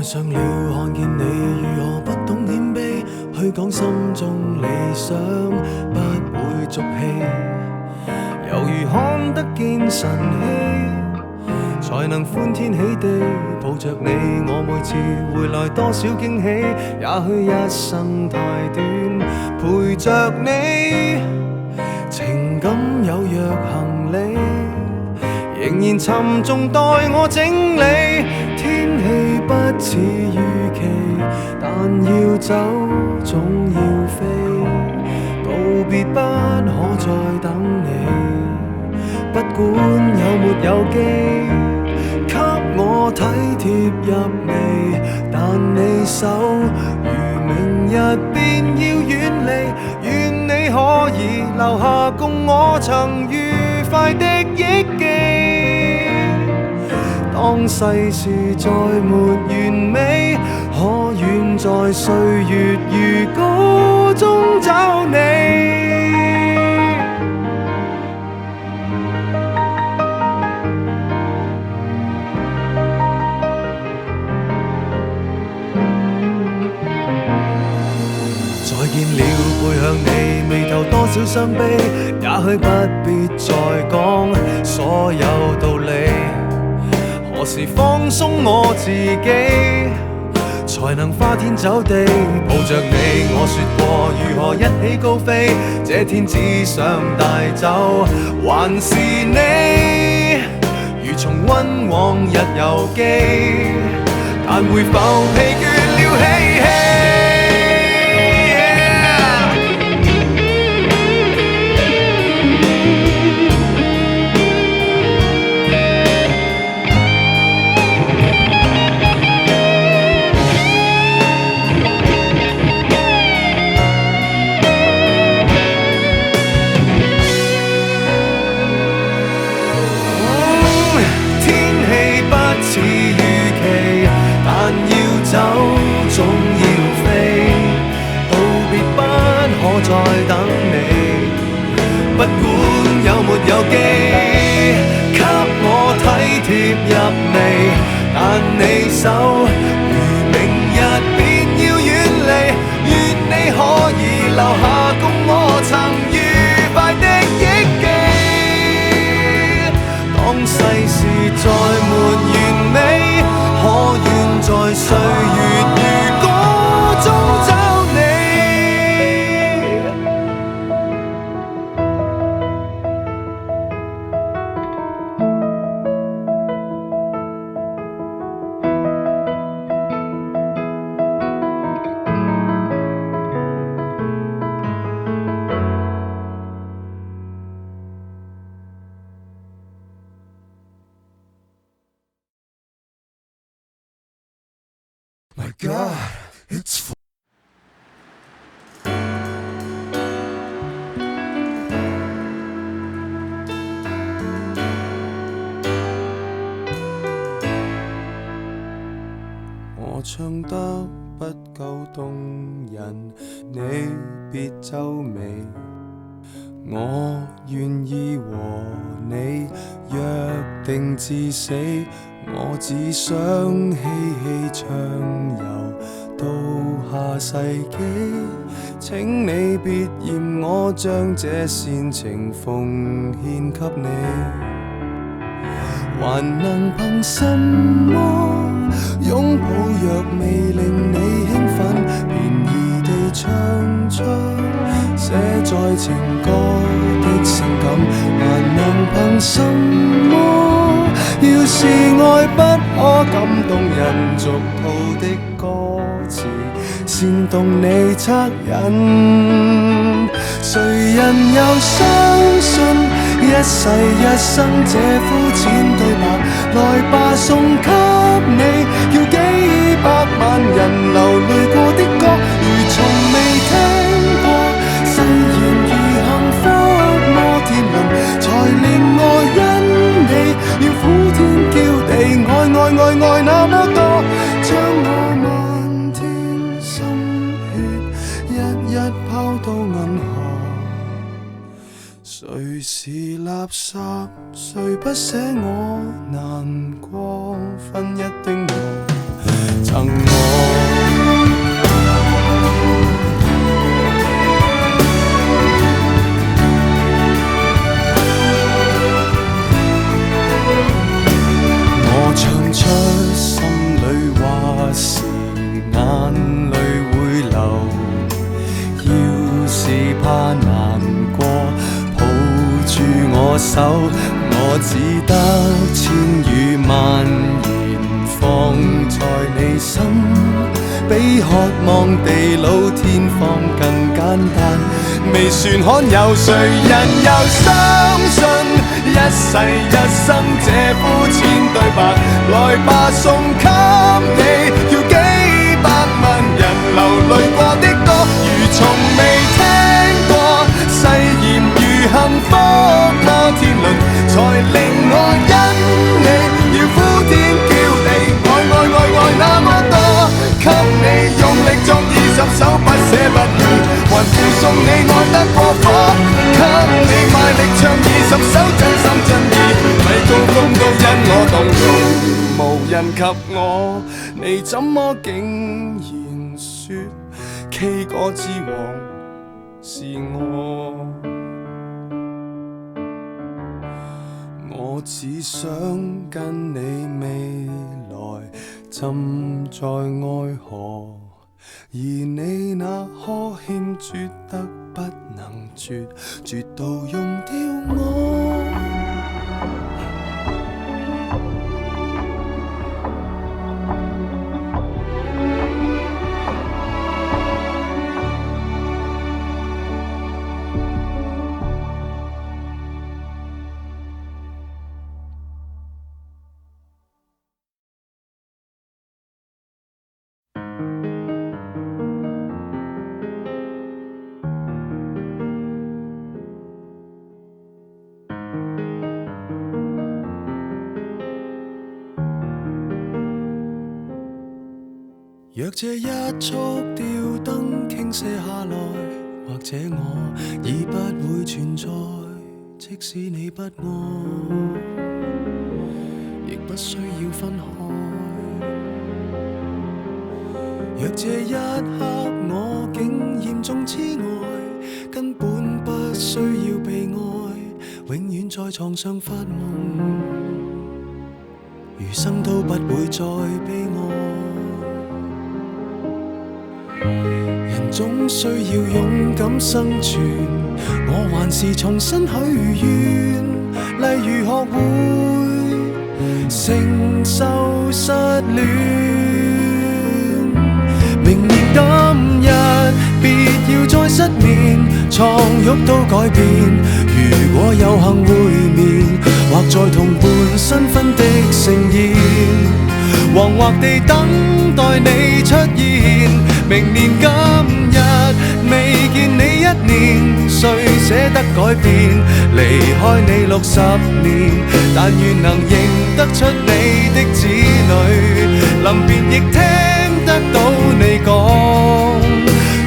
愛上了看見你如何不懂謙卑，去講心中理想不會俗氣，猶如看得見晨曦，才能歡天喜地抱着你。我每次回來多少驚喜，也許一生太短，陪着你，情感有若行李，仍然沉重待我整理。天氣不似預期，但要走總要飛，道別不可再等你，不管有沒有機，給我體貼入微，但你手如明日便要遠離，願你可以留下共我曾愉快的憶記。當世事再沒完美，可願在歲月如歌中找你。再見了，背向你，眉頭多少傷悲，也許不必再講所有道理。何時放鬆我自己，才能花天酒地抱着你？我說過如何一起高飛，這天只想帶走還是你，如重溫往日遊記，但會否疲倦了嬉戲？總要飛，道別不可再等你，不管有沒有機，給我體貼入微，但你手如明日便要遠離，願你可以留下共我曾愉快的憶記。當世事再沒完美，可願在歲月如歌中找你。My God, it's我唱得不夠動人，你別皺眉，我願意和你約定至死，我只想嬉戲暢遊到下世紀，請你別嫌我將這煽情奉獻給你，還能憑什麼擁抱若未令你興奮，便宜地唱出寫在情歌的性感，還能憑什麼要是愛不可感動人，俗套的歌詞煽動你惻隱，誰人又相信一世一生這膚淺對白？來吧送給你，叫幾百萬人流淚過的歌，如從未聽過，誓言如幸福摩天輪，才令我因你要苦天叫地，愛那麼多，將我漫天心血一一拋到銀河。誰是垃圾？誰不捨我難過？分一丁我，贈我。我唱出心裏話時，眼淚會流。要是怕難過，抱住我手，我只得千語萬言放在你心，比渴望地老天荒更簡單。未算罕有，誰人又相信一世一生這膚淺對白？來吧，送給你，要幾百萬人流淚過的歌，如從未聽過。誓言如幸福摩天輪，才令我因你要呼天叫地，愛那麼多，給你用力作20首，不捨不棄，還附送你愛得過火，給你賣力唱20首，真心真意，米高峰都因我動容，無人及我，你怎麼竟然說 K 歌之王是我？我只想跟你未來浸在愛河，而你那呵欠絕得不能絕，絕到用掉我。若這一束吊燈傾瀉下來，或者我已不會存在，即使你不愛，亦不需要分開。若這一刻我竟嚴重痴呆，根本不需要被愛，永遠在床上發夢，餘生都不會再悲哀。人總需要勇敢生存，我還是重新許願，例如學會承受失戀。明年今日別要再失眠，床褥都改變。如果有幸會面，或在同伴新婚的盛宴，惶惑地等待你出現。明年今日未見你1年，誰捨得改變？離開你60年，但願能認得出你的子女，臨別亦聽得到你講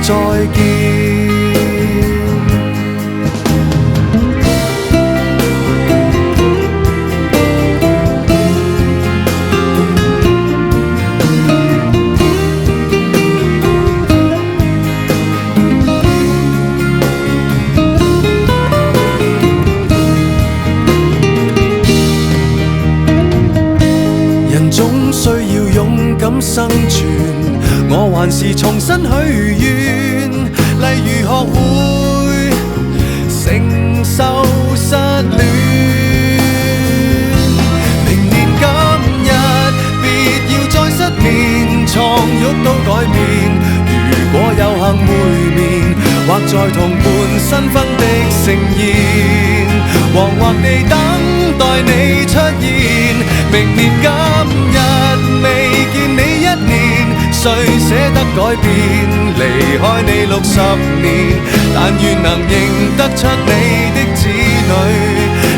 再見。生存，我還是重新許願，例如學會承受失戀。明年今日別要再失眠，床褥都改變。如果有幸會面，或在同伴新婚的盛宴，惶惑地等待你出現。明年今日未見你1年，誰捨得改變？離開你60年，但願能認得出你的子女，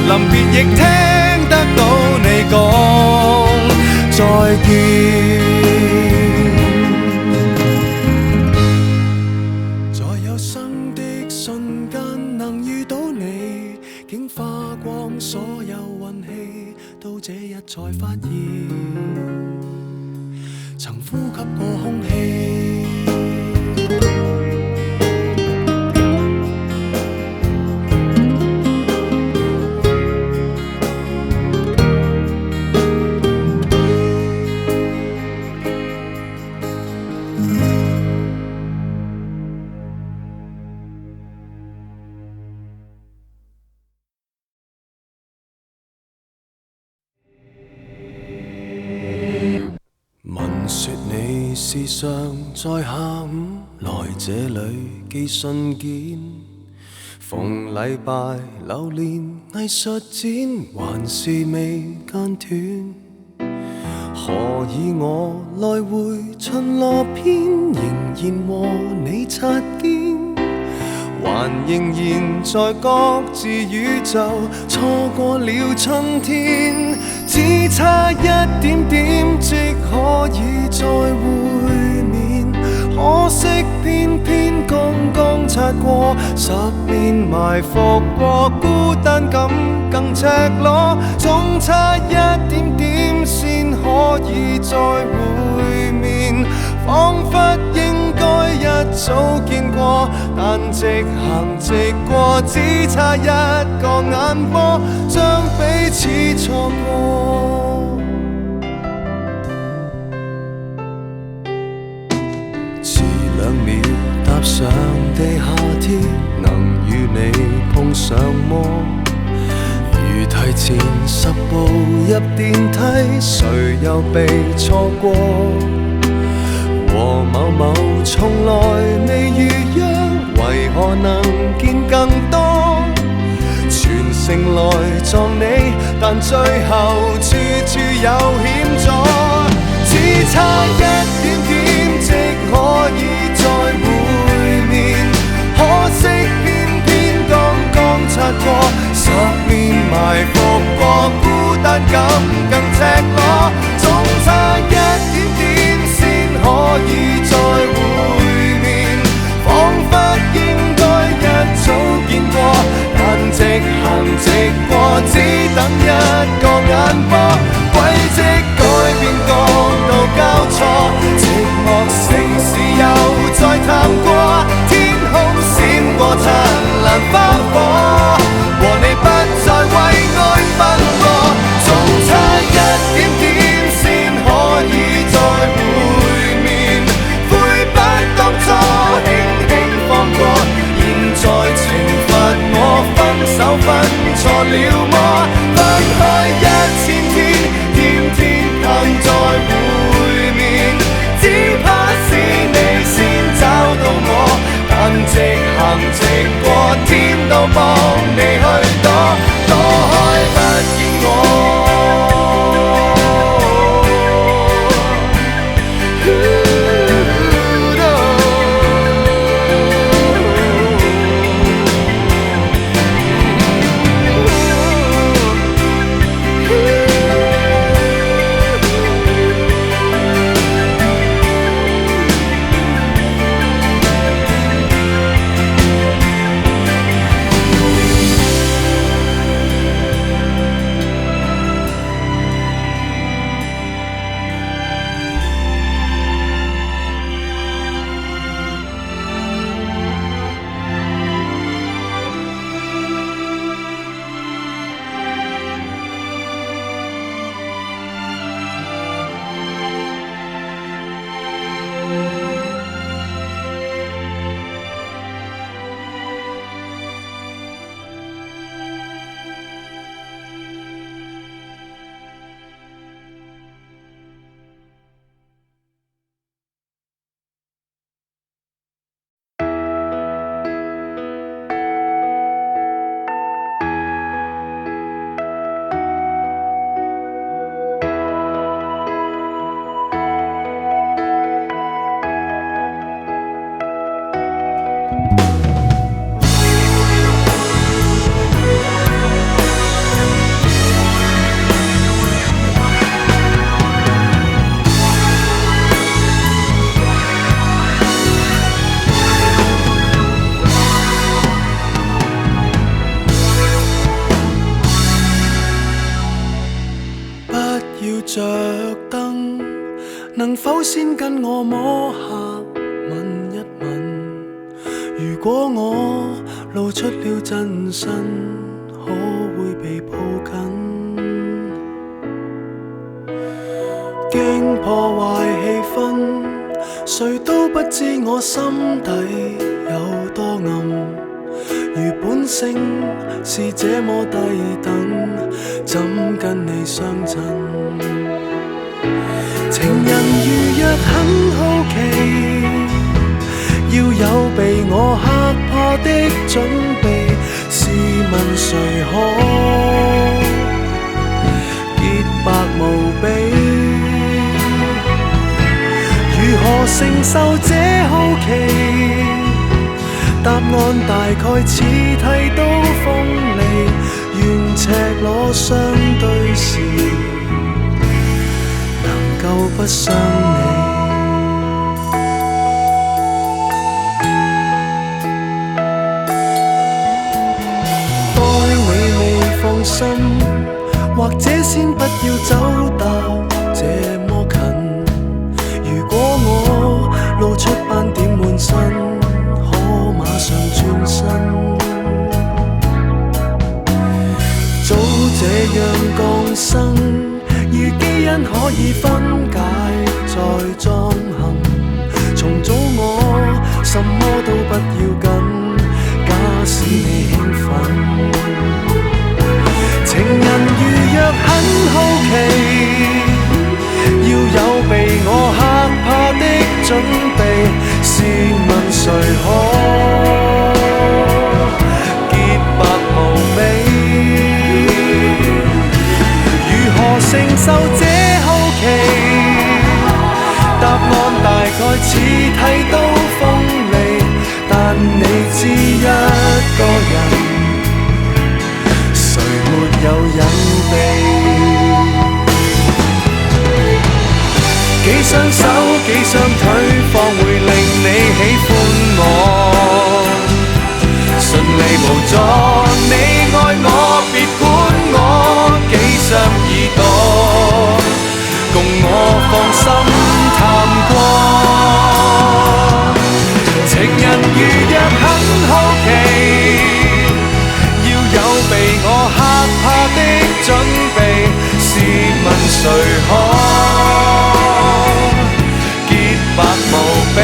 臨別亦聽得到你講再見。在有生的瞬間能遇到你，竟花光所有運氣，到這日才發現，曾呼吸過空氣。聞說你時常在下午來這裏寄信件，逢禮拜流連藝術展，還是未間斷。何以我來回巡邏篇，仍然和你擦肩，還仍然在各自宇宙錯過了春天，只差一點點即可以再會面，可惜偏偏剛剛擦過10年，埋伏過孤單感更赤裸，總差一點點先可以再會面，彷彿應該一早見過，但直行直過，只差一個眼波，將彼此錯過。遲2秒踏上地下鐵，能與你碰上麼？如提前10步入電梯，誰又被錯過？和某某從來未預約，為何能見更多？全城來撞你，但最後處處有險阻，只差一點點即可以再會面，可惜偏偏剛剛擦過10年，埋伏過孤單感更赤裸，總差一點點先可以再會面，彷彿應該一早見過，但直行直過，只等一個眼波，軌跡改變角度交錯，寂寞城市又再探過，天空閃過燦爛花火，和你不再為愛奔波，總差一點點先可以再會面，悔不當初輕輕放過，現在懲罰我分手分錯了麼？分開1000天，天天盼再會面，只怕是你先找到我，但直行直過，天都幫你去躲，躲開不見我。首先跟我摸下吻一吻，如果我露出了真身，可會被抱緊？驚破壞氣氛，誰都不知我心底有多暗。如本性是這麼低等，怎跟你相襯？情人如若很好奇，要有被我嚇怕的準備，試問誰可潔白無比？如何承受這好奇？答案大概似剃刀鋒利，願赤裸相對時能夠不傷你。待你未放心，或者先不要走到這麼近。如果我露出斑點滿身，馬上轉身，早這樣降生，如基因可以分解再裝嵌，重組我什麼都不要緊，假使你興奮。情人如若很好奇，要有被我嚇怕的準備，試問誰可潔白無比？如何承受這好奇？答案大概似剃刀鋒利，但你知一個人，誰沒有隱秘？幾雙手幾雙腿方會令你喜歡我，順利無阻你愛我，別管我幾雙耳朵，共我放心探過。情人如若很好奇，要有被我嚇怕的準備，試問誰可白無比？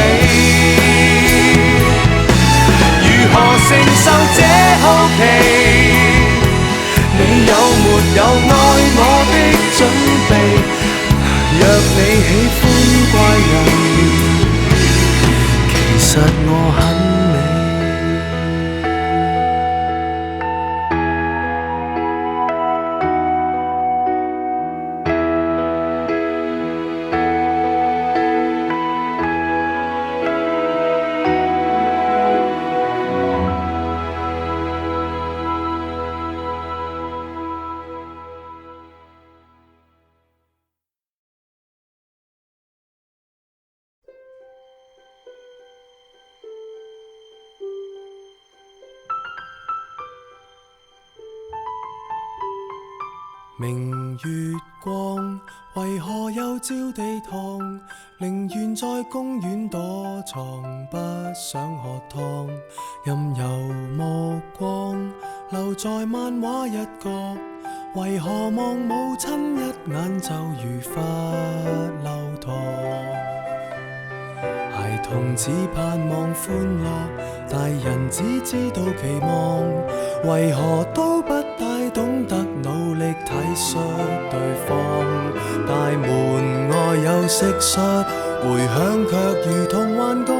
如何承受這好奇？你有沒有愛我的準備？若你喜歡怪人，其實我很美。明月光，為何又照地堂？寧願在公園躲藏，不想喝湯。任由目光留在漫畫一角，為何望母親一眼就如罰留堂？孩童只盼望歡樂，大人只知道期望，為何都不大懂得努力體恤對方？大門外有蟋蟀，回響卻如同幻覺。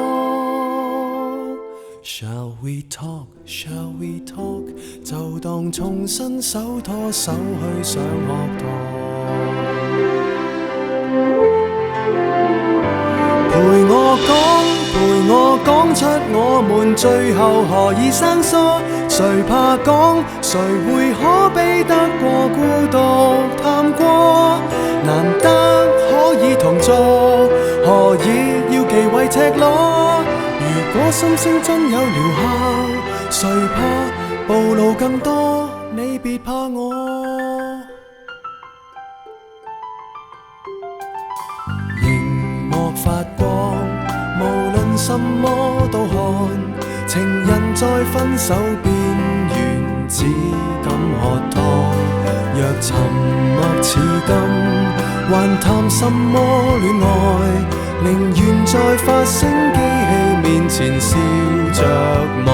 Shall we talk? Shall we talk? 就當重新手拖手去上學堂。陪我講出我們最後何以生疏，誰怕講，誰會可比得過孤獨探過？難得可以同坐，何以要忌諱赤裸？如果心聲真有療效，誰怕暴露更多？你別怕我。什麼都看，情人在分手邊緣只敢喝湯。若沉默似金，還談什麼戀愛？寧願在發聲機器面前笑着望。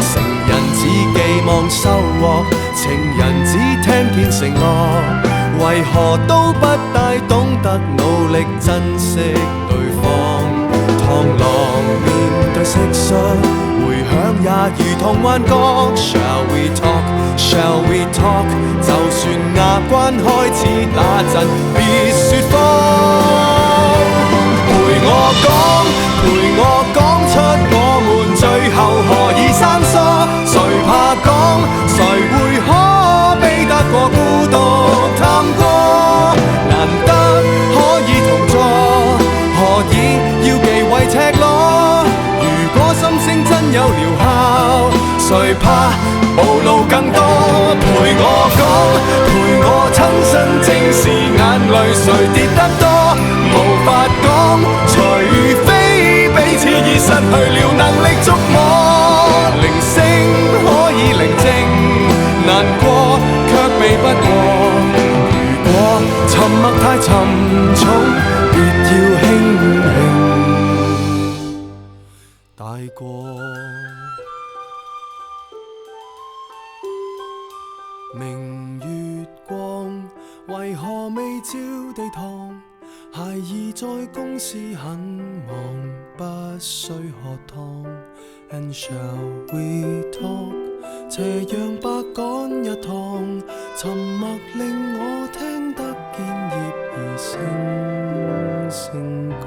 成人只寄望收穫，情人只聽見承諾，為何都不大懂得努力珍惜對方？螳螂面對蟋蟀，回響也如同幻覺。Shall we talk? Shall we talk? 就算牙關開始打震，別說謊。陪我講出我們最後何以生疏？誰怕講？誰會可比得過孤獨探戈？難得可以同坐，何以要忌諱赤裸？如果心聲真有療效，誰怕暴露更多？陪我講，陪我親身正視眼淚誰跌得多，無法講，除非彼此已失去了能力觸摸。鈴聲可以寧靜，難過卻避不過。如果沉默太沉重，別要輕輕帶過。明月光，為何未照地堂？孩兒在公司很忙，不需喝湯。And shall we talk？ 斜陽白趕一趟，沉默令我聽得見葉兒聲聲降。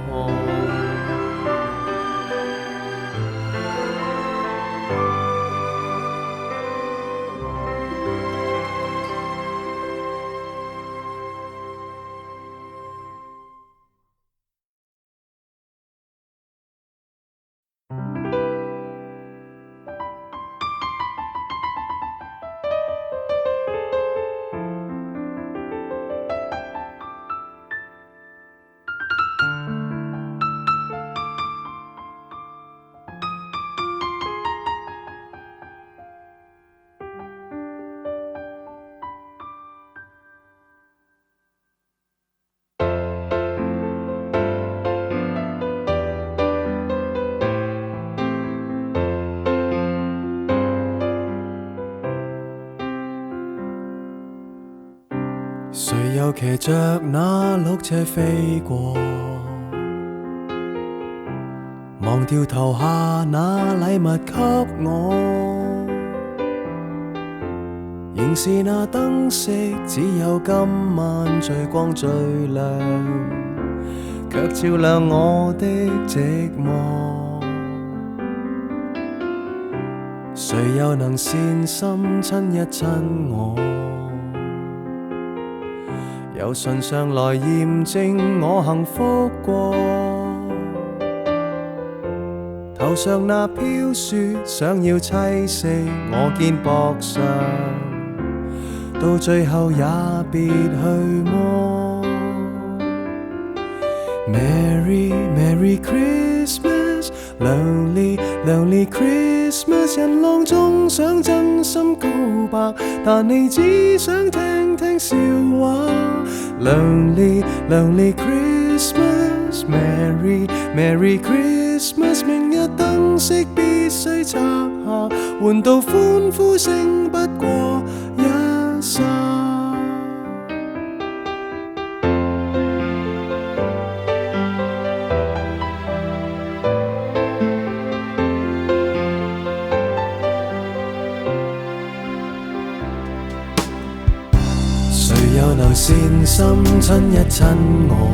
誰又騎着那綠車飛過，忘掉投下那禮物給我，仍是那燈飾，只有今晚最光最亮，卻照亮我的寂寞。誰又能善心親一親我？由唇上來驗證我幸福過，頭上那飄雪想要棲息我肩膊上，到最後也別去摸。Merry Merry Christmas， Lonely Lonely Christmas， 人浪中想真心告白，但你只想聽聽笑話。Lonely Lonely Christmas， Merry Merry Christmas， 明日燈飾必須拆下，換到歡呼聲不過一剎。又能善心親一親我，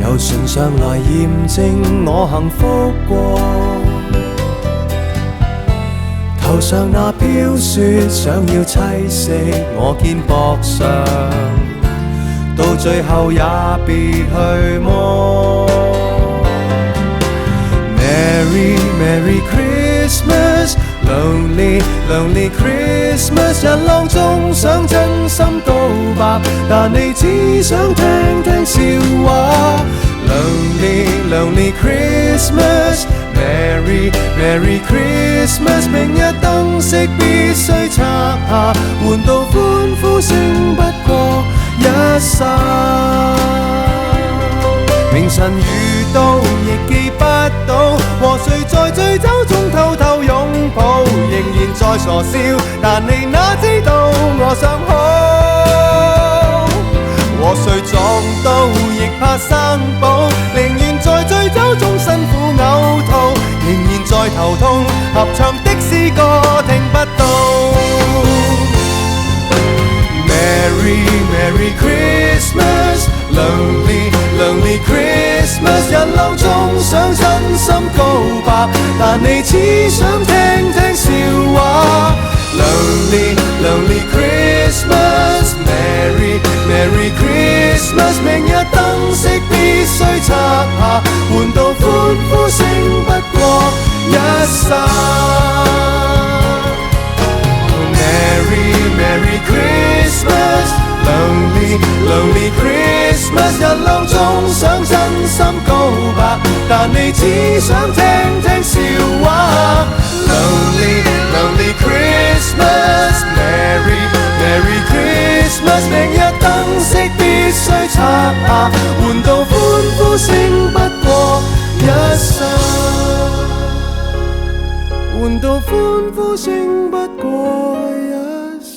由唇上來驗證我幸福過，頭上那飄雪想要棲息我肩膊上，到最後也別去摸。Merry Merry Christmas， Lonely Lonely Christmas， 人浪中想真心告白，但你只想聽聽笑話。Lonely, lonely Christmas, Merry, Merry Christmas。明日燈飾必須拆下，換到歡呼聲不過一剎。明晨遇到亦記不到，和誰在醉酒中偷偷擁抱，仍然在傻笑，但你哪知道我想好。和誰撞到亦怕生保，寧願在醉酒中辛苦嘔吐，仍然在頭痛，合唱的詩歌聽不到。Merry, Merry Christmas, Lonely, Lonely Christmas。人浪中想真心告白，但你只想聽聽笑話。Lonely, Lonely Christmas, Merry, Merry Christmas。明日燈飾必須拆下，換到歡呼聲不過一剎。Merry, Merry Christmas, Lonely, Lonely Christmas。人浪中想真心告白，但你只想聽聽笑話。Lonely, Lonely Christmas, Merry, Merry Christmas。明日燈飾必須拆下，換到歡呼聲不過一剎，換到歡呼聲不過一剎。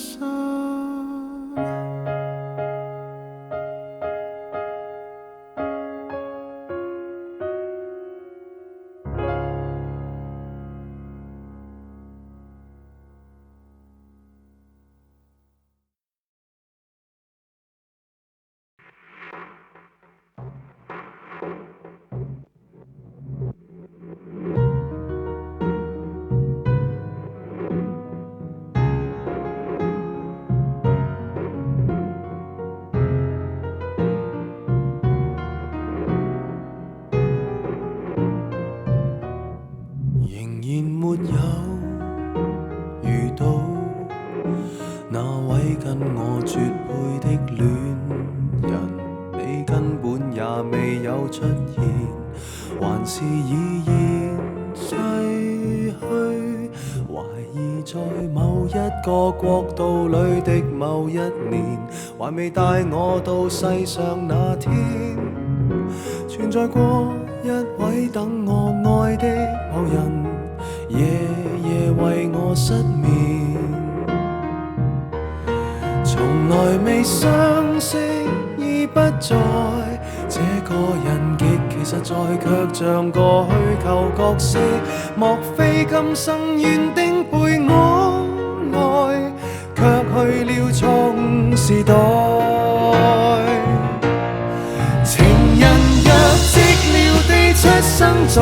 那位跟我絕配的戀人，你根本也未有出現，還是已然逝去。懷疑在某一個國度裏的某一年，還未帶我到世上那天，存在過一位等我愛的某人，夜夜為我失眠。從來未相識已不在，這個人極其實在，卻像個虛構角色。莫非今生原定陪我愛，卻去了錯誤時代。情人若寂寥地出生在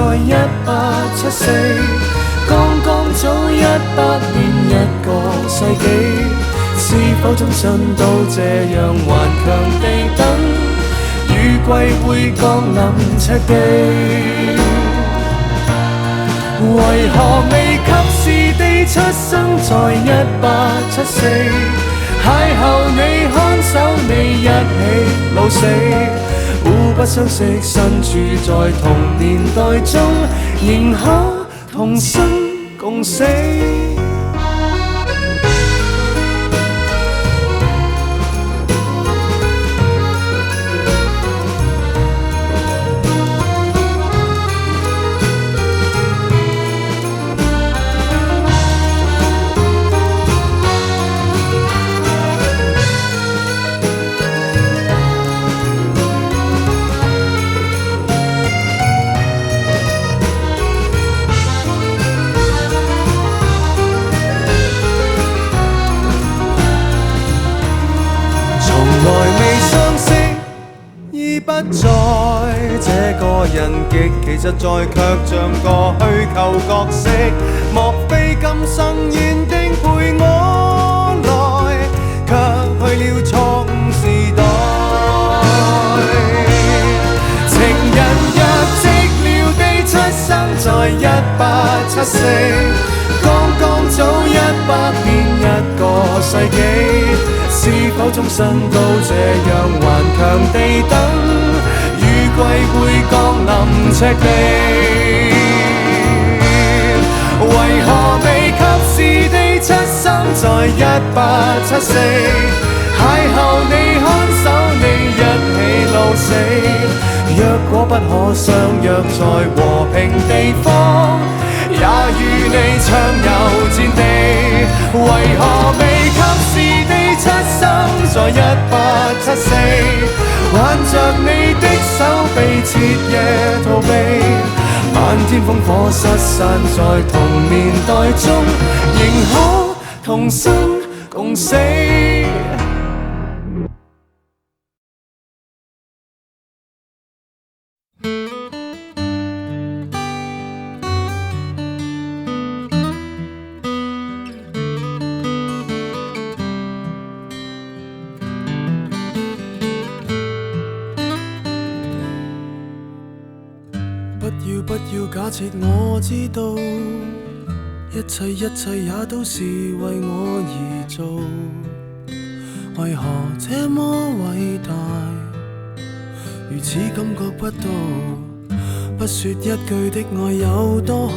1874，剛剛早100年一個世紀。是否終身都這樣頑強地等，雨季會降臨赤地？為何未及時地出生在1874，邂逅你看守你一起老死，互不相識身處在同年代中，仍可同生共死。不在，這個人極其實在，卻像個虛構角色。莫非今生原定陪我來，卻去了錯誤時代。情人若寂寥地出生在1874，剛剛早100年一個世紀。是否終身都這樣頑強地等？雨季會降臨赤地。為何未及時地出生在1874，邂逅你看守你一起老死。若果不可相約在和平地方，也與你暢遊戰地。為何未及時地出生在1874，挽着你的手臂徹夜逃避。漫天烽火失散在同年代中，仍可同生共死。不要假設我知道，一切也都是為我而做。為何這麼偉大，如此感覺不到？不說一句的愛有多好，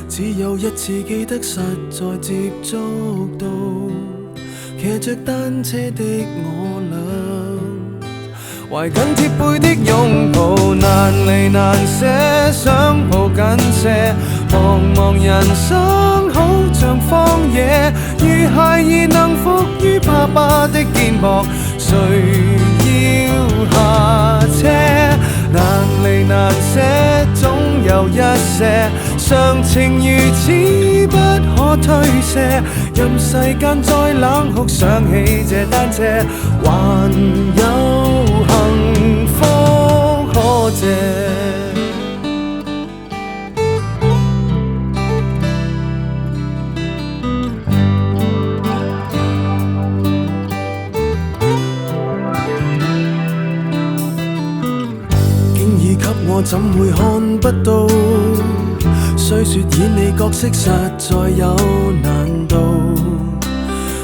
只有一次記得實在接觸到。騎着單車的我倆，懷緊貼背的擁抱，難離難捨，想抱緊些。茫茫人生好像荒野，如孩兒能伏於爸爸的肩膊，誰要下車？難離難捨，總有一些常情如此不可推卸。任世間再冷酷，想起這單車，還有幸福可借。我怎會看不到？雖說演你角色實在有難度，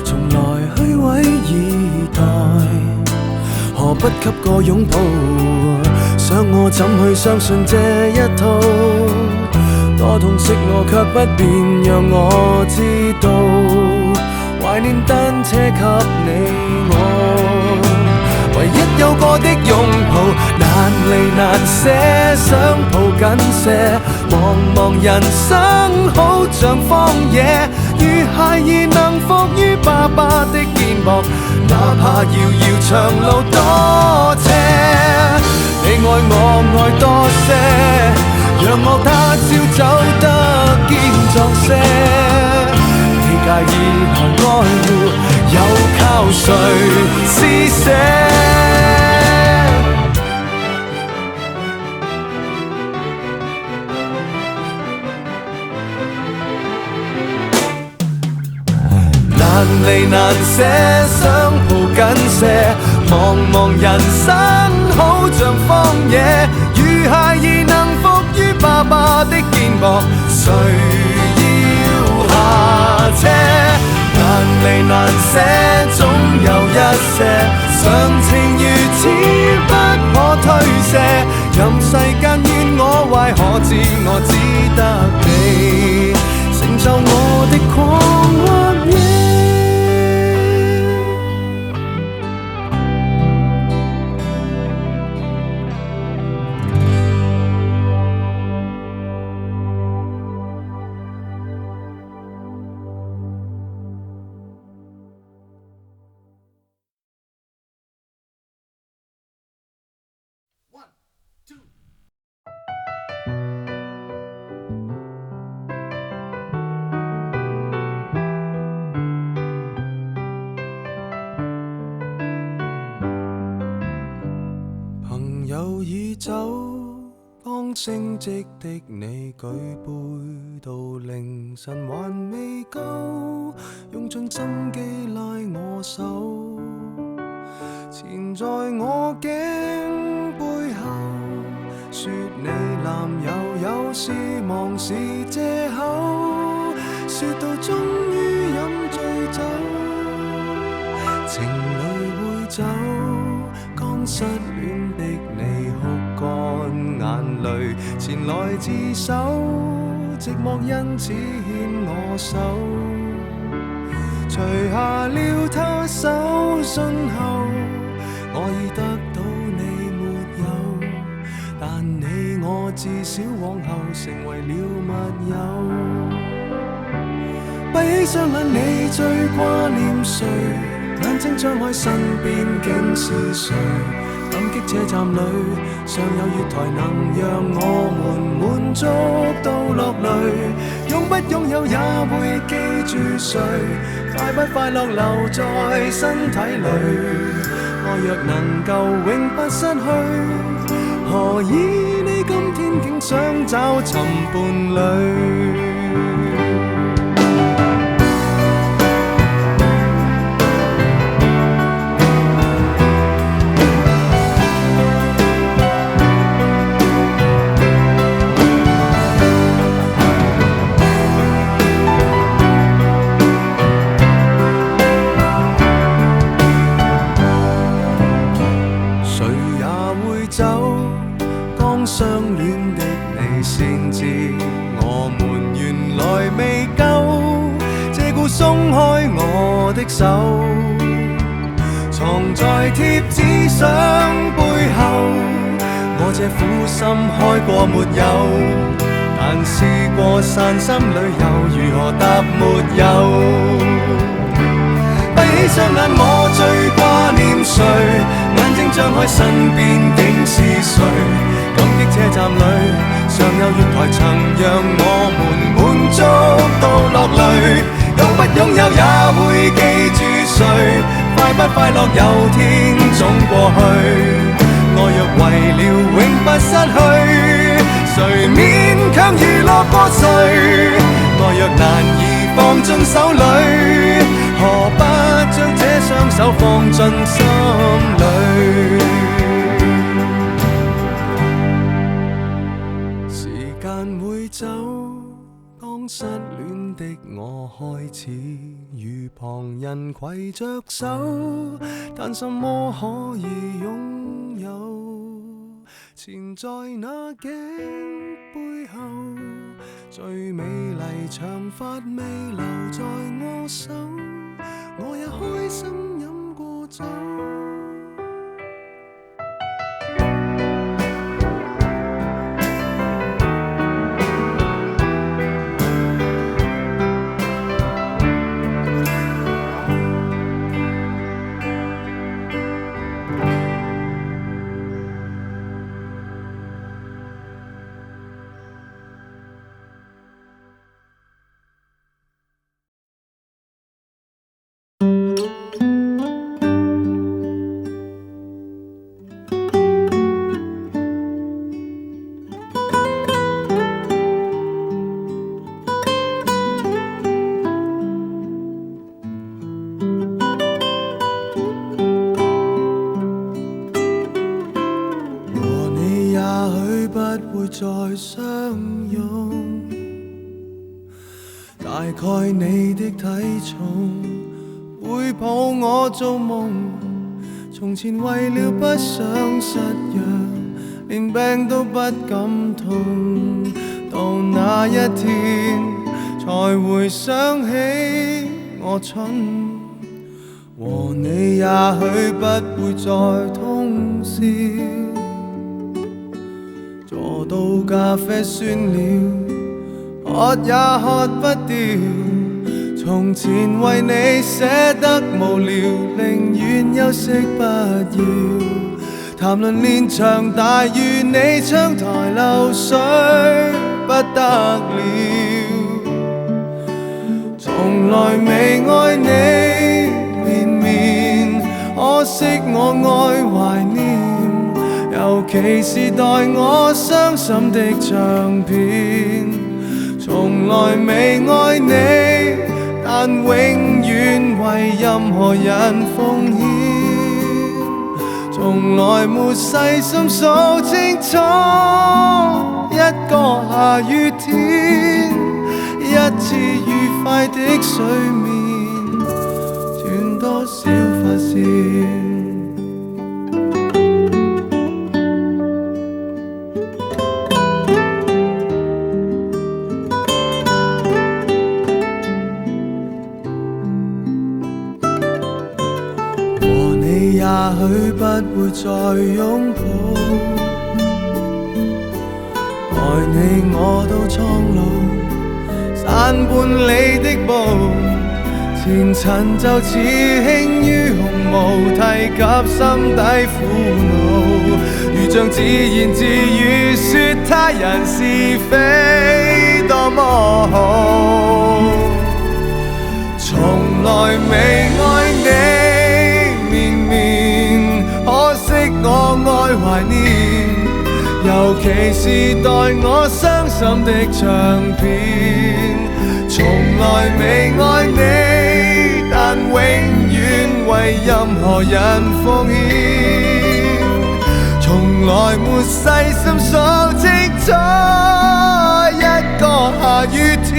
從來虛偽以待，何不給個擁抱？想我怎去相信這一套？多痛惜我卻不便讓我知道，懷念單車給你我。唯一有過的擁抱，難離難捨，想抱緊些。茫茫人生好像荒野，如孩兒能伏於爸爸的肩膊，哪怕遙遙長路多斜。你愛我愛多些，讓我他朝走得堅壯些。你介意來愛護，又靠誰施捨？難離難捨，想抱緊些。茫茫人生好像荒野，如孩兒能伏於爸爸的肩膊，誰要下車？難離難捨，總有一些常情如此不可推卸。任世間怨我壞，可知我只得你成就我的狂或野。朋友已走，剛升職的你舉杯到凌晨還未夠，用盡心機拉我手，纏在我頸背後，說你男友有事忙是藉口，說到終於飲醉酒，情侶會走，剛失戀的你眼淚，前來自首，寂寞因此牽我手。除下了他手信後，我已得到你沒有，但你我至少往後成為了密友。閉起雙眼，你最掛念誰？眼睛張開，身邊竟是誰？感激這站裏尚有月台，能讓我們滿足到落淚。擁不擁有也會記住誰？快不快樂留在身體裏。愛若能夠永不失去，何以你今天竟想找尋伴侶？相戀的你先知，我們原來未夠，這故鬆開我的手，藏在貼紙相背後。我這苦心開過沒有，但試過散心旅遊，如何答沒有？閉起雙眼，我最掛念誰？眼睛張開，身邊竟是誰？感激車站裏尚有月台，曾讓我們滿足到落淚。擁不擁有也會記住誰？快不快樂有天總過去。愛若為了永不失去，誰勉強娛樂過誰？愛若難以放進手裏，何不將這雙手放進心裏？走，當失戀的我開始與旁人攜着手，但什麼可以擁有？纏在那頸背後，最美麗長髮未留在我手，我也開心飲過酒。再相擁，大概你的體重會抱我做夢。從前為了不想失約，連病都不敢痛，到那一天才回想起我蠢。和你也許不會再通宵，坐到咖啡酸了，喝也喝不掉。從前為你捨得無聊，寧願休息不要。談論連場大雨，你窗台漏水不得了。從來未愛你連綿，可惜我愛懷念。尤其是代我傷心的唱片，從來未愛你，但永遠為任何人奉獻，從來沒細心數清楚一個下雨天，一次愉快的睡眠，斷多少髮線。許不會再擁抱。愛你我到蒼老，散半里的步，前塵就似輕於鴻毛，提及心底苦惱，如像自言自語說他人是非多麼好，從來未愛你綿綿，可惜我愛懷念，尤其是待我傷心的唱片，從來未愛你，但永遠為任何人奉獻，從來沒細心數清楚一個下雨天，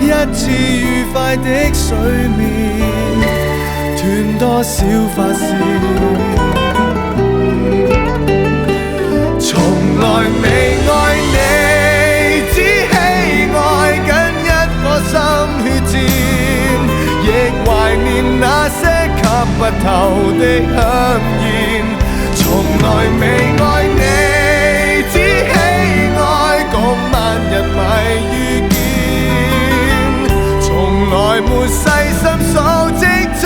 一次愉快的睡眠，斷多少髮線。從來未愛你，只喜愛緊一個心血戰，亦懷念那些吸不透的香煙。從來未愛你，只喜愛共萬人迷遇見，從來沒細心數清楚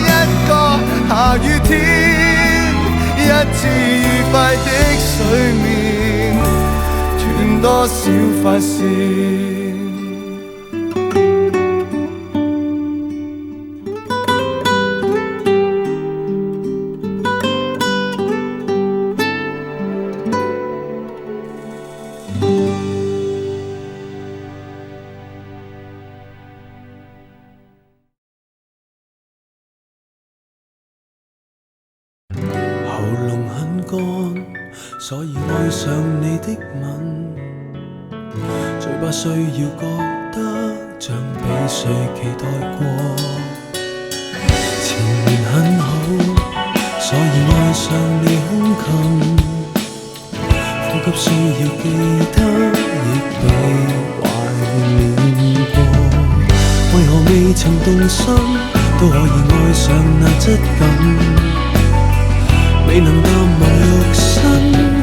一個下雨天，一次愉快的睡眠，斷多少髮線。所以愛上你的吻，最怕需要覺得像被誰期待過。前面很好，所以愛上你胸襟，呼吸需要記得，亦被懷念過。為何未曾動心，都可以愛上那質感？未能淡忘肉身，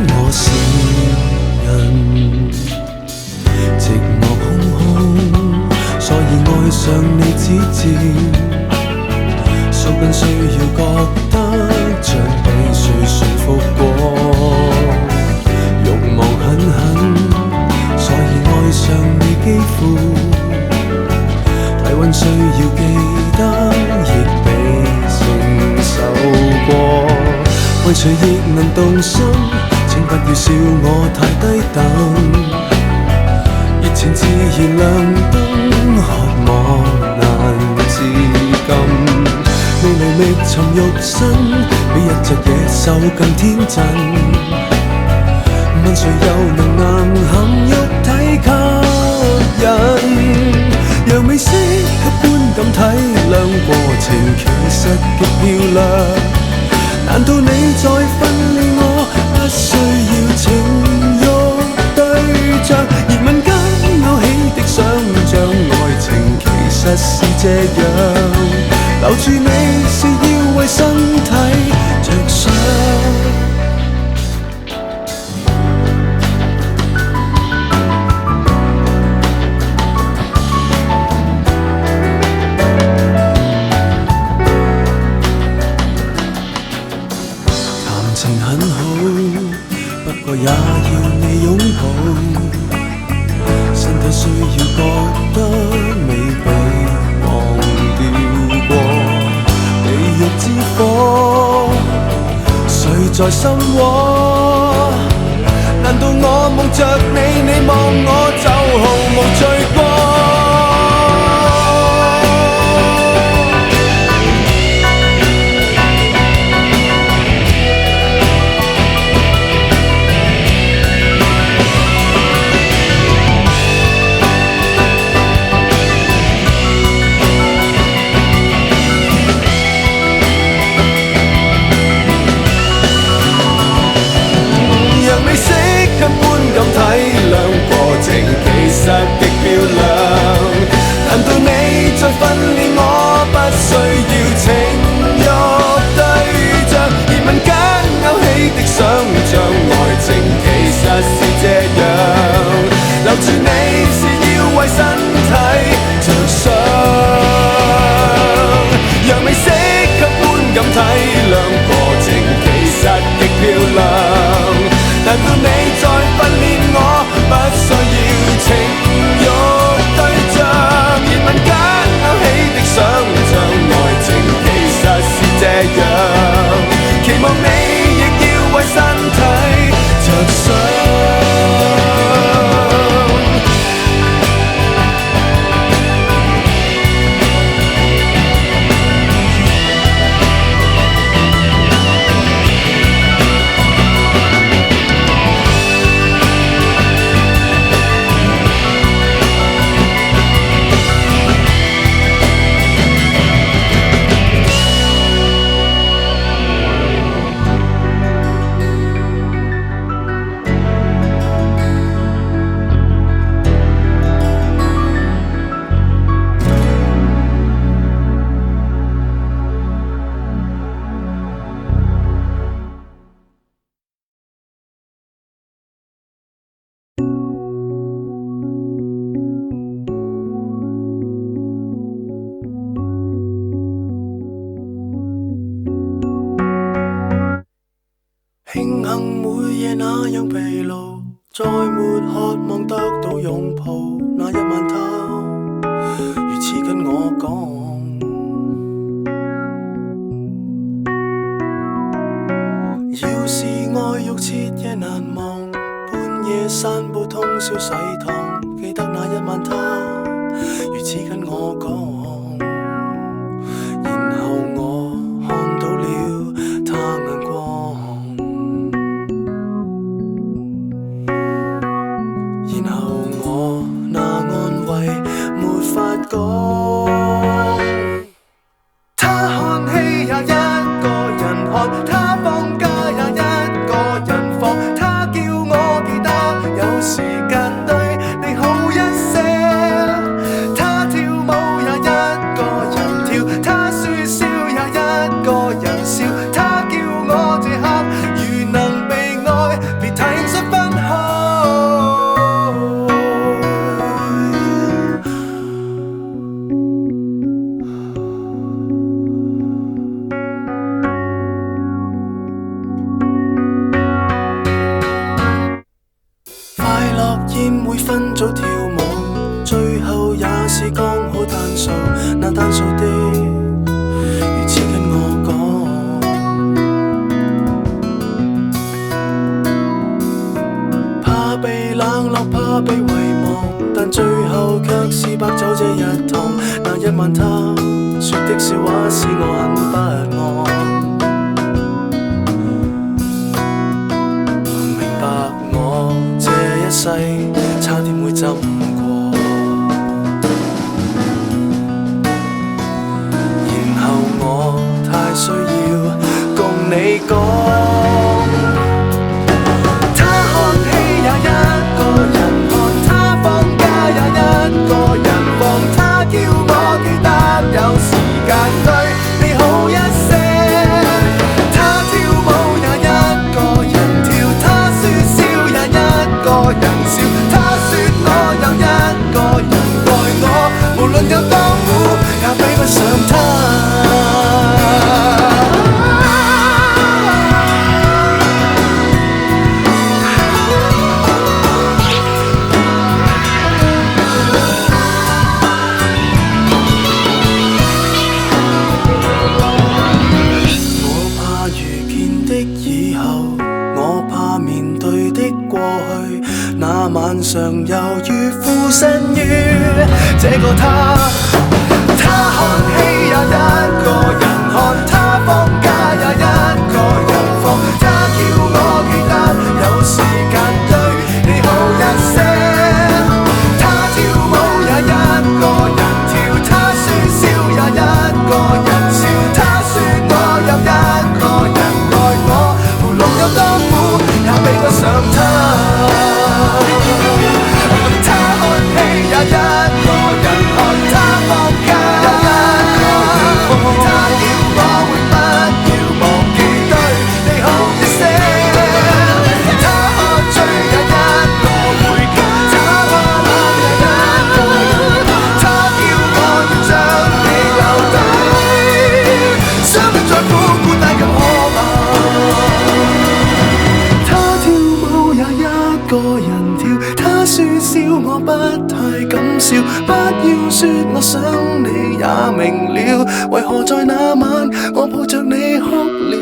我是人，寂寞空空，所以愛上你只漸，數緊需要覺得像被誰馴服過，慾望狠狠，所以愛上你肌膚，體溫需要記得，亦被承受過。為誰亦能動心，請不要笑我太低等。熱情自然亮燈，渴望難自禁。未來覓尋肉身，比一隻野獸更天真。問誰又能硬撼肉體吸引？讓美色一般咁體諒過程，其實極漂亮。難道你在訓練我，不需要情慾對象？熱吻間勾起的想像，愛情其實是這樣，留住你是要為身體着想。情很好，不過也要你擁抱，身體需要覺得未被忘掉過。地獄之火，誰在心窩？難道我夢着你，你望我就毫無罪過？讓美色一般咁體諒體諒，過程其實極漂亮。難道你再訓練我，不需要情慾對象？熱吻間勾起的想像，愛情其實是這樣。期望你亦要為身體着想。慶幸每夜那樣疲勞，再沒渴望得到擁抱。那一晚他如此跟我講，要是愛欲徹夜難忘，半夜散步通宵洗燙。記得那一晚他如此跟我講。他看戲也一個人看，他放假也一個人放，他叫我記得有時間對你好一些。他跳舞也一個人跳，他説笑也一個人笑，他叫我這刻如能被愛，別停率分開。宴會分組跳舞，最後也是剛好單數，那單數的如此跟我講。怕被冷落，怕被遺忘，但最後卻是白走這一趟。那一晚他說的笑話使我很不安。世差點會浸過，然後我太需要共你講。他看戲也一個人看，他放假也一個人放，他叫我記得有時間對你好一些。他跳舞也一個人跳，他説笑也一個人笑，他說我有一個人愛我，無論有多苦也比不上他。我怕遇見的以後，我怕面對的過去，那晚上猶如附身於這個他。他看戲也一個人看，他放假也一個人放，他叫我記得有時間對你好一些。他跳舞也一個人跳，他説笑也一個人笑，他說我有一個人愛我，無論有多苦也比不上他。他看戲也一個人看，他放假也一個人放，他叫我笑我不太敢笑，不要說我想你也明了，為何在那晚我抱着你哭了。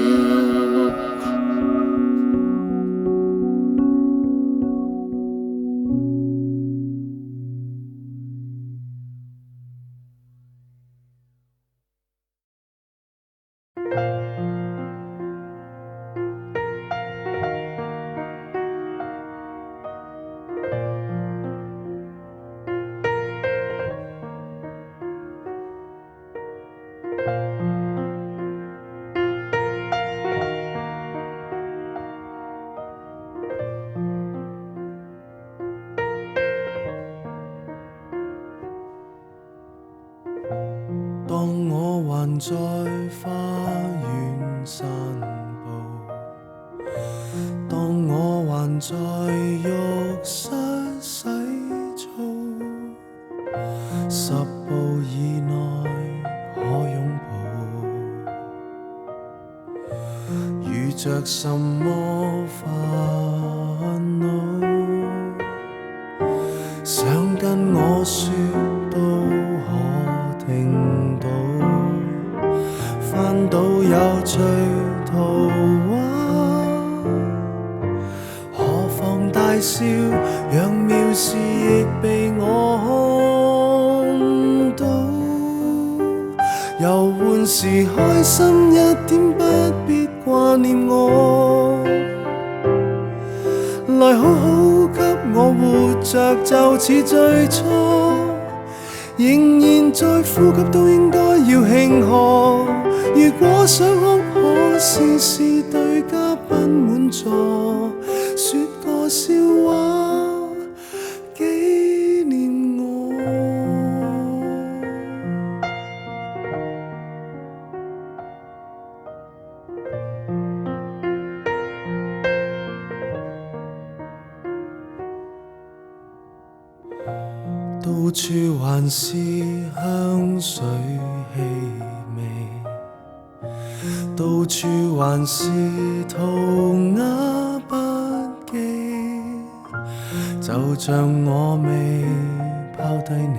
當我還在花園散步，當我還在浴室洗澡，10步以內可擁抱，遇着什麼煩惱，想跟我說都可聽到，翻到有趣圖畫，何妨大笑，讓妙事亦被我看到。遊玩時開心一點，不必掛念我，來好好給我活着，就似最初，仍然在呼吸都應該要慶賀。如果想哭，可試試對嘉賓滿座，說個笑話紀念我。到處還是香水氣味，到處還是塗鴉筆記，就像我未拋低你，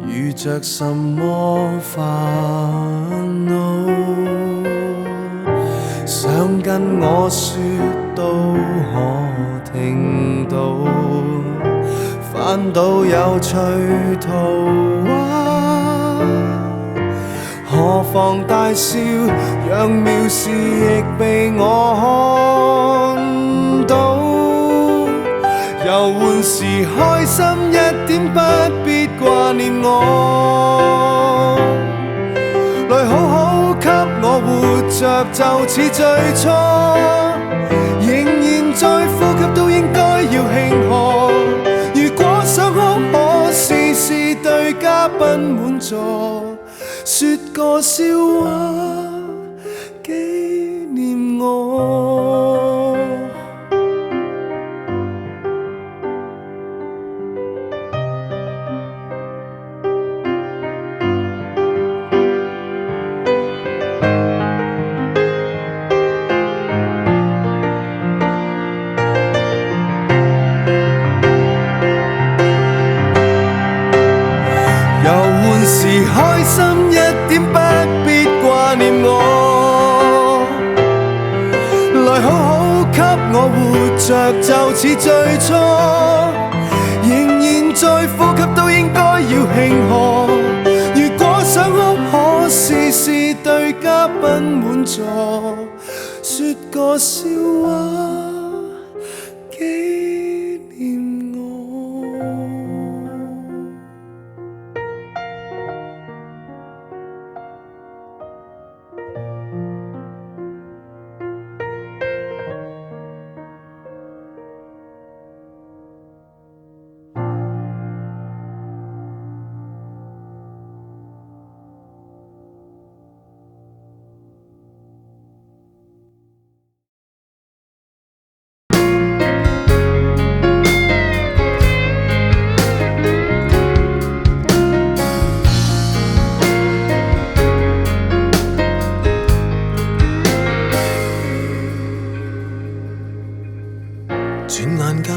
遇着什麼煩惱，想跟我說都可聽到，翻到有趣圖畫，何妨大笑，讓妙事亦被我看到。遊玩時開心一點，不必掛念我，來好好給我活着，就似最初，仍然在呼吸都應該要慶賀。如果想哭，可試試對嘉賓滿座，說個笑話紀念我。時開心一點，不必掛念我，來好好給我活着，就似最初，仍然在呼吸都應該要慶賀。如果想哭，可試試對嘉賓滿座，說個笑話紀念我。轉眼間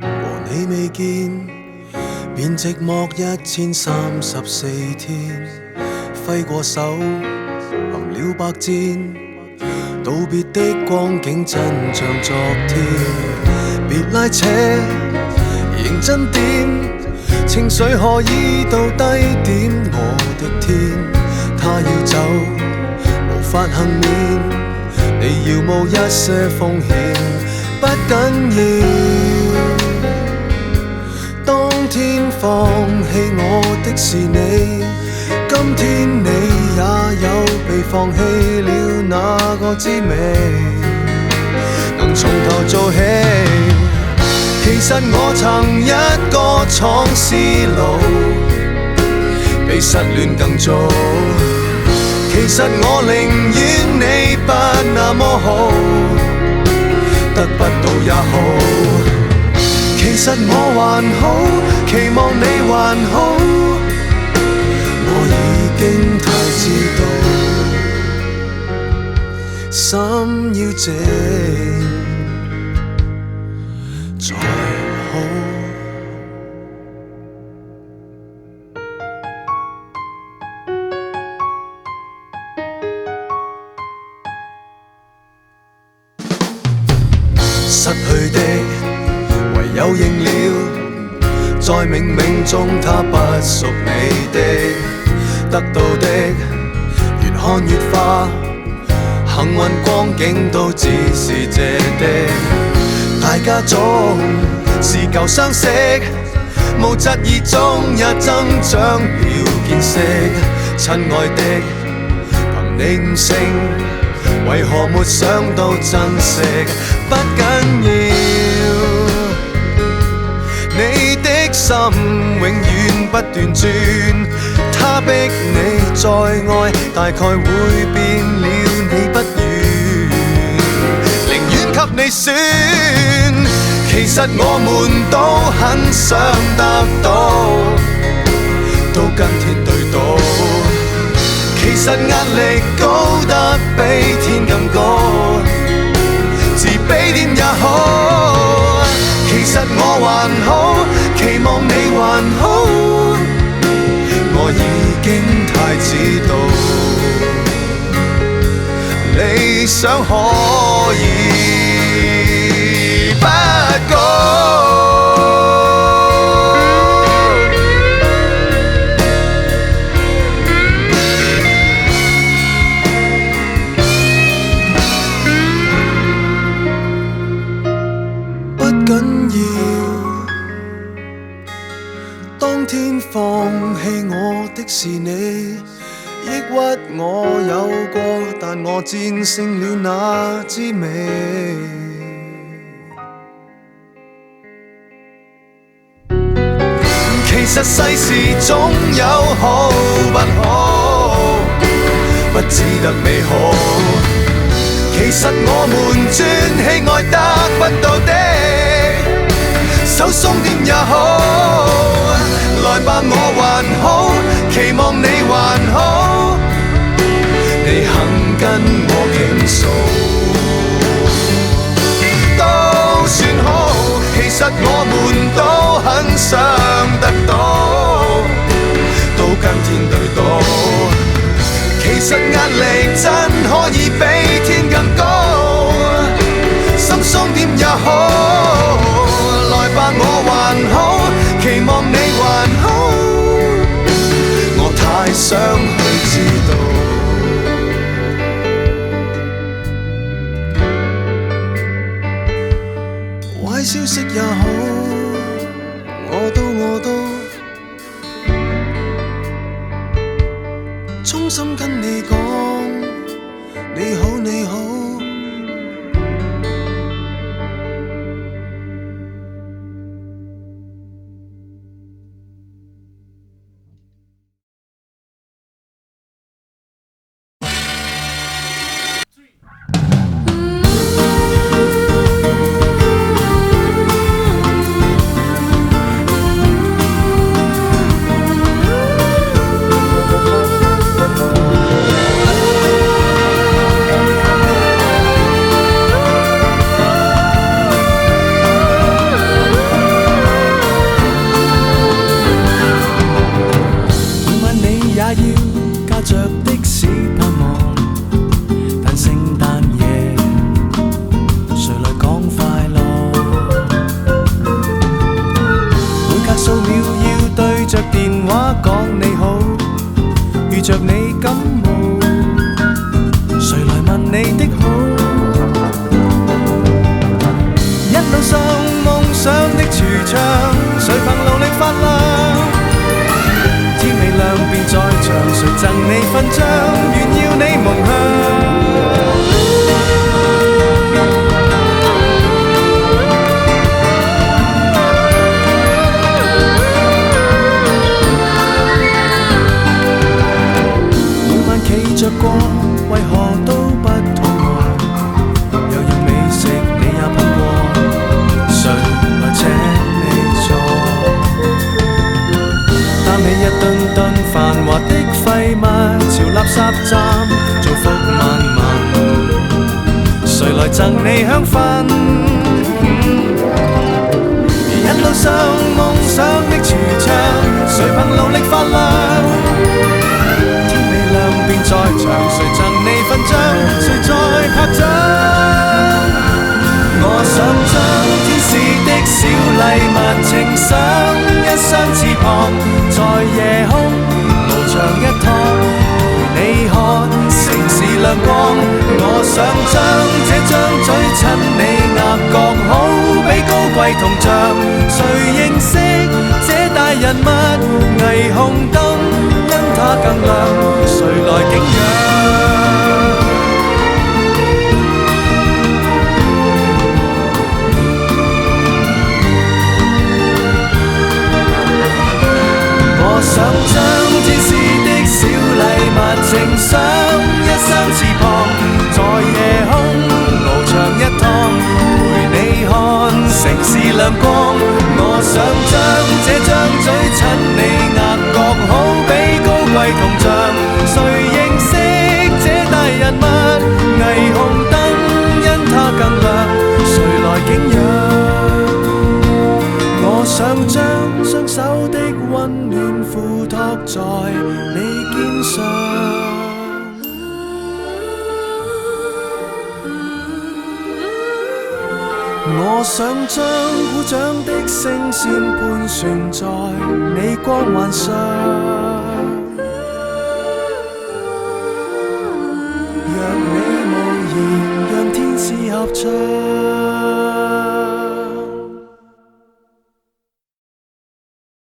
和你未見，便寂寞1034天，揮過手含了白箭，道別的光景真像昨天，別拉扯認真點，情緒何以到低點？我的天，他要走無法幸免，你要冒一些風險，不緊要。當天放棄我的是你，今天你也有被放棄了那個滋味，能從頭做起。其實我曾一個闖絲路，比失戀更早。其實我寧願你不那麼好，得不到也好。其實我還好，期望你還好，我已經太知道，心要靜才好。失去的唯有認了，在冥冥中它不屬你的，得到的越看越化，幸運光景都只是這的。大家總是舊相識，無疾而終也增長了見識。親愛的，憑你悟性，為何沒想到珍惜？不緊要，你的心永遠不斷轉，他逼你再愛，大概會變了你不願，寧願給你選。其實我們都很想得到，都跟天對賭。其實壓力高得比天更高，自卑點也好。其實我還好，期望你還好，我已經太知道，理想可以不高。當天放棄我的是你，抑鬱我有過，但我戰勝了那滋味。其實世事總有好不好，不只得美好。其實我們專喜愛得不到的，手鬆點也好。來吧，我還好，期望你還好，你肯跟我傾訴都算好。其實我們都很想得到，都跟天對賭。其實壓力真可以比天更高，心鬆點也好。來吧，我還好，期望你還好，我太想去知道。壞消息也好，我都衷心跟你講，你好你好。着你感冒，誰來問你的好？一路上夢想的櫥窗，誰憑努力發亮？天未亮便在場，誰贈你勳章？願要你夢鄉。企着過，為何都不肚餓？樣樣美食你也品過，誰來請你坐？擔起一噸噸繁華的廢物，朝垃圾站造福萬民，誰來贈你香薰？一路上夢想的櫥窗，誰憑努力發亮？便在場，誰贈你勳章？誰在拍掌？我想將天使的小禮物呈上一雙翅膀，在夜空翱翔一趟，陪你看城市亮光。我想將這張嘴親你額角，好比高貴銅像。誰認識這大人物？霓虹燈因它更亮，誰來景仰？我想將天使的小禮物呈上一雙翅膀，在夜空翱翔一趟，陪你看城市亮光。我想將這張嘴親你額角，好比高貴銅像。誰認識這大人物？霓虹燈因它更亮，誰來景仰？我想將雙手的溫暖附託在你肩上。我想將鼓掌的聲線盤旋在你光環上。